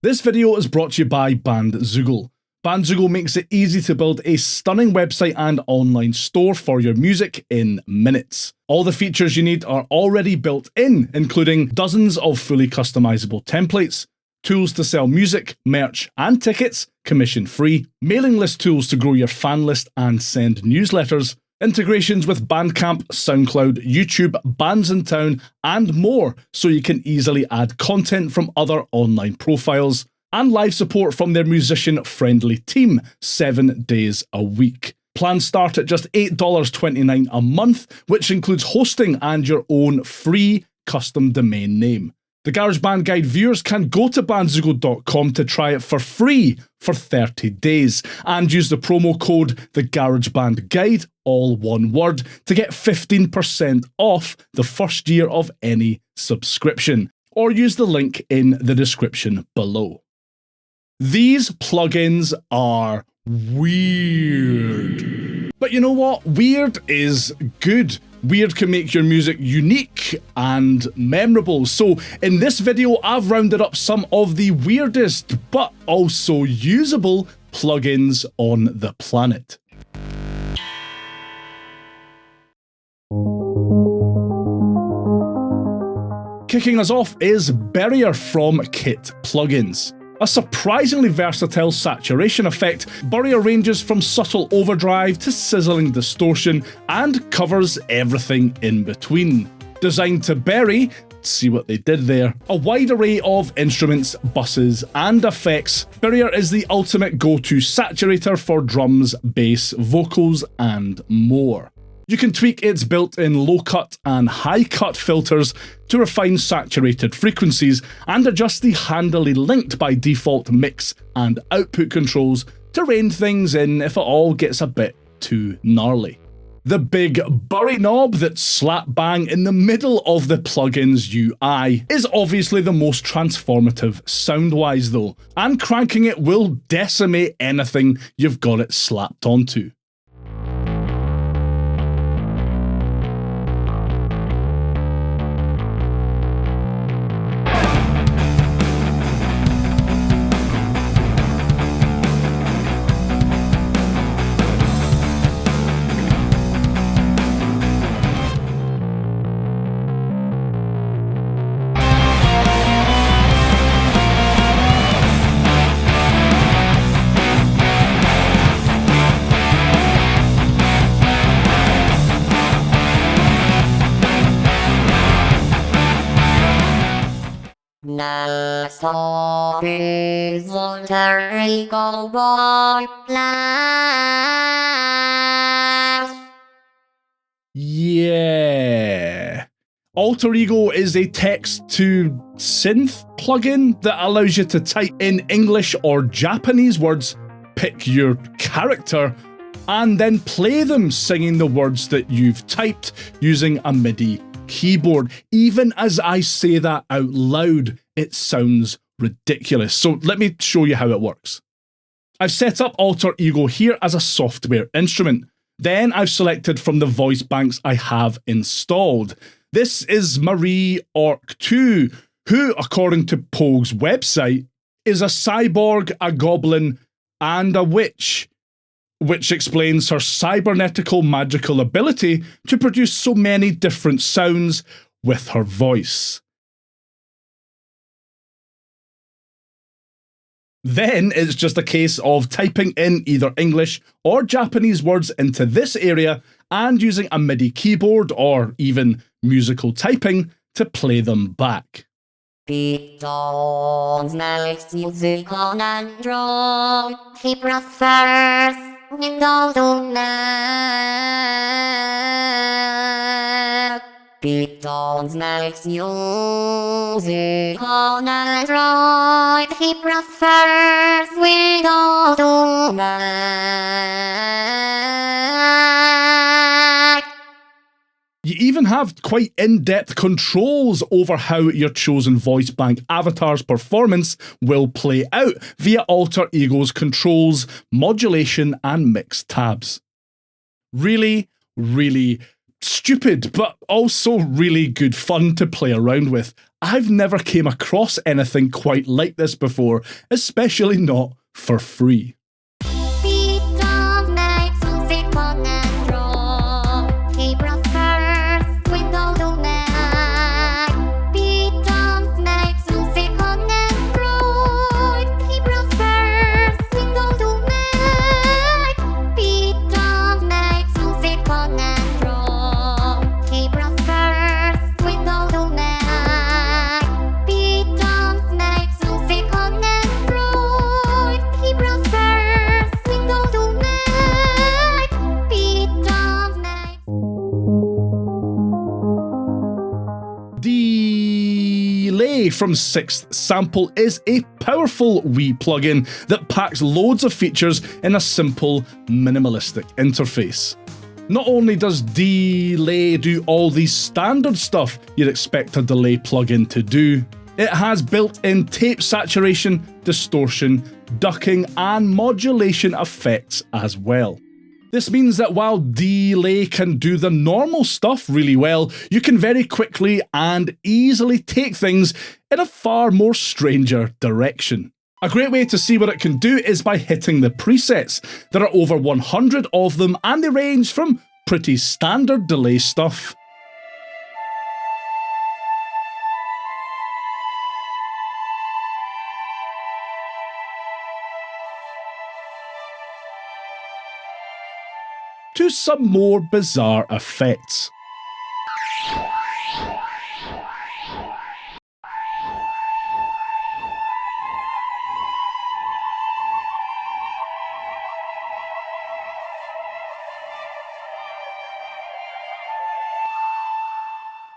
This video is brought to you by Bandzoogle. Bandzoogle makes it easy to build a stunning website and online store for your music in minutes. All the features you need are already built in, including dozens of fully customizable templates, tools to sell music, merch, and tickets, commission-free, mailing list tools to grow your fan list and send newsletters, integrations with Bandcamp, SoundCloud, YouTube, Bands in Town, and more, so you can easily add content from other online profiles, and live support from their musician-friendly team, 7 days a week. Plans start at just $8.29 a month, which includes hosting and your own free custom domain name. The GarageBand Guide viewers can go to bandzoogle.com to try it for free for 30 days and use the promo code The GarageBand Guide, all one word, to get 15% off the first year of any subscription, or use the link in the description below. These plugins are weird. But you know what? Weird is good. Weird can make your music unique and memorable. So in this video, I've rounded up some of the weirdest but also usable plugins on the planet. Kicking us off is Barrier from Kit Plugins. A surprisingly versatile saturation effect, Barrier ranges from subtle overdrive to sizzling distortion and covers everything in between. Designed to bury, see what they did there, a wide array of instruments, buses, and effects, Barrier is the ultimate go-to saturator for drums, bass, vocals, and more. You can tweak its built-in low-cut and high-cut filters to refine saturated frequencies and adjust the handily linked by default mix and output controls to rein things in if it all gets a bit too gnarly. The big bury knob that's slap bang in the middle of the plugin's UI is obviously the most transformative sound-wise though, and cranking it will decimate anything you've got it slapped onto. Yeah. Alter Ego is a text-to-synth plugin that allows you to type in English or Japanese words, pick your character, and then play them singing the words that you've typed using a MIDI keyboard. Even as I say that out loud, it sounds ridiculous. So let me show you how it works. I've set up Alter Ego here as a software instrument. Then I've selected from the voice banks I have installed. This is Marie Orc 2, who, according to Pogue's website, is a cyborg, a goblin, and a witch, which explains her cybernetical magical ability to produce so many different sounds with her voice. Then it's just a case of typing in either English or Japanese words into this area and using a MIDI keyboard or even musical typing to play them back. Beatles makes music on Android. He prefers Windows on Mac. Beatles makes music on Android. He prefers Windows on Mac. You even have quite in-depth controls over how your chosen voice bank avatar's performance will play out via Alter Ego's controls, modulation, and mix tabs. Really, really stupid, but also really good fun to play around with. I've never came across anything quite like this before, especially not for free. Delay from 6th Sample is a powerful wee plugin that packs loads of features in a simple, minimalistic interface. Not only does Delay do all the standard stuff you'd expect a delay plugin to do, it has built-in tape saturation, distortion, ducking, and modulation effects as well. This means that while Delay can do the normal stuff really well, you can very quickly and easily take things in a far more stranger direction. A great way to see what it can do is by hitting the presets. There are over 100 of them, and they range from pretty standard delay stuff to some more bizarre effects.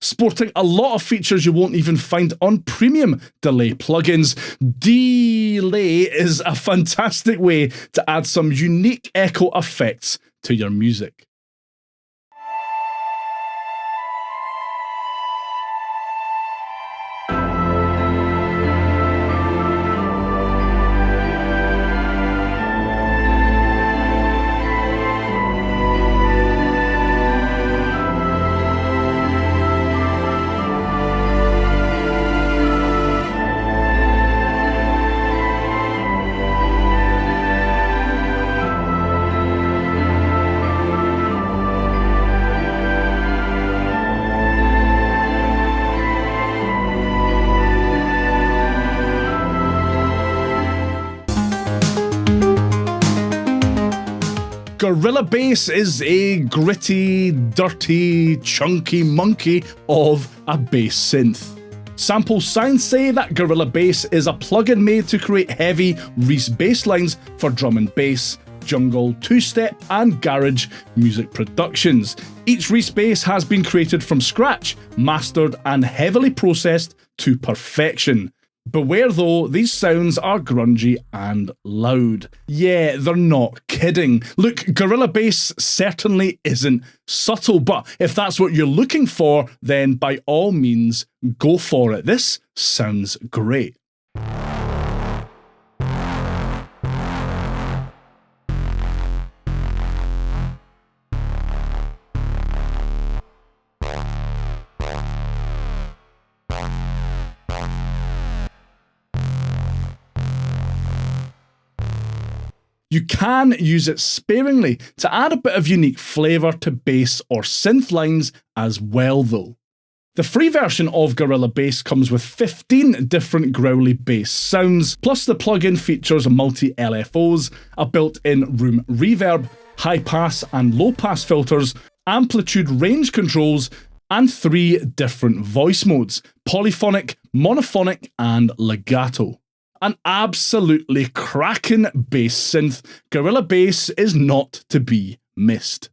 Sporting a lot of features you won't even find on premium delay plugins, Delay is a fantastic way to add some unique echo effects to your music. Gorilla Bass is a gritty, dirty, chunky monkey of a bass synth. Sample signs say that Gorilla Bass is a plugin made to create heavy Reese bass lines for drum and bass, jungle, two-step, and garage music productions. Each Reese bass has been created from scratch, mastered, and heavily processed to perfection. Beware though, these sounds are grungy and loud. Yeah, they're not kidding. Look, Gorilla Bass certainly isn't subtle, but if that's what you're looking for, then by all means, go for it. This sounds great. You can use it sparingly to add a bit of unique flavour to bass or synth lines as well though. The free version of Gorilla Bass comes with 15 different growly bass sounds, plus the plugin features multi-LFOs, a built-in room reverb, high-pass and low-pass filters, amplitude range controls, and 3 different voice modes: polyphonic, monophonic, and legato. An absolutely cracking bass synth, Gorilla Bass is not to be missed.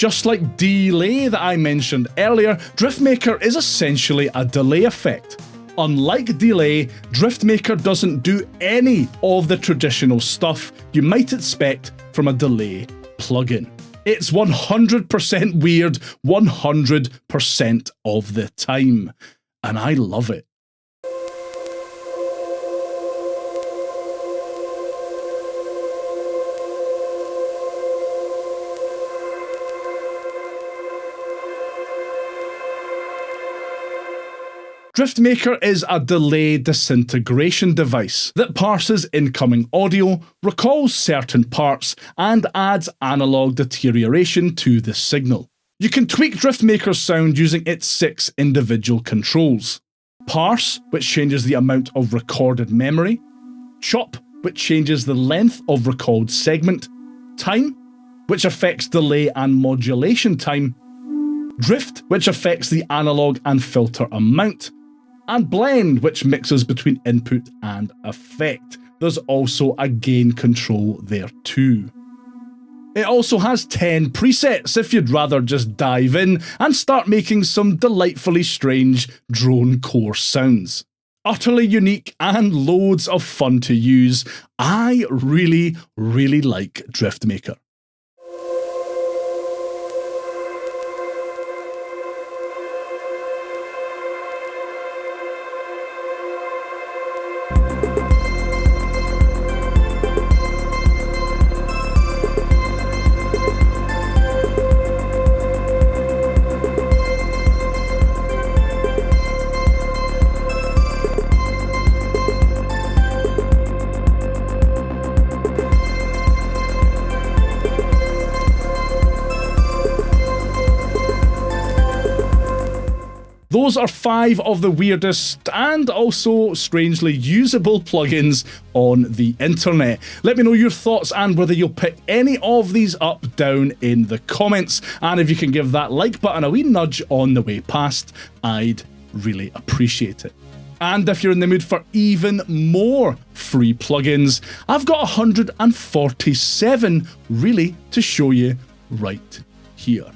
Just like delay that I mentioned earlier, Driftmaker is essentially a delay effect. Unlike delay, Driftmaker doesn't do any of the traditional stuff you might expect from a delay plugin. It's 100% weird 100% of the time, and I love it. Driftmaker is a delay disintegration device that parses incoming audio, recalls certain parts, and adds analog deterioration to the signal. You can tweak Driftmaker's sound using its 6 individual controls. Parse, which changes the amount of recorded memory. Chop, which changes the length of recalled segment. Time, which affects delay and modulation time. Drift, which affects the analog and filter amount. And blend, which mixes between input and effect. There's also a gain control there too. It also has 10 presets if you'd rather just dive in and start making some delightfully strange drone core sounds. Utterly unique and loads of fun to use. I really like Driftmaker. Those are 5 of the weirdest and also strangely usable plugins on the internet. Let me know your thoughts and whether you'll pick any of these up down in the comments. And if you can give that like button a wee nudge on the way past, I'd really appreciate it. And if you're in the mood for even more free plugins, I've got 147 really to show you right here.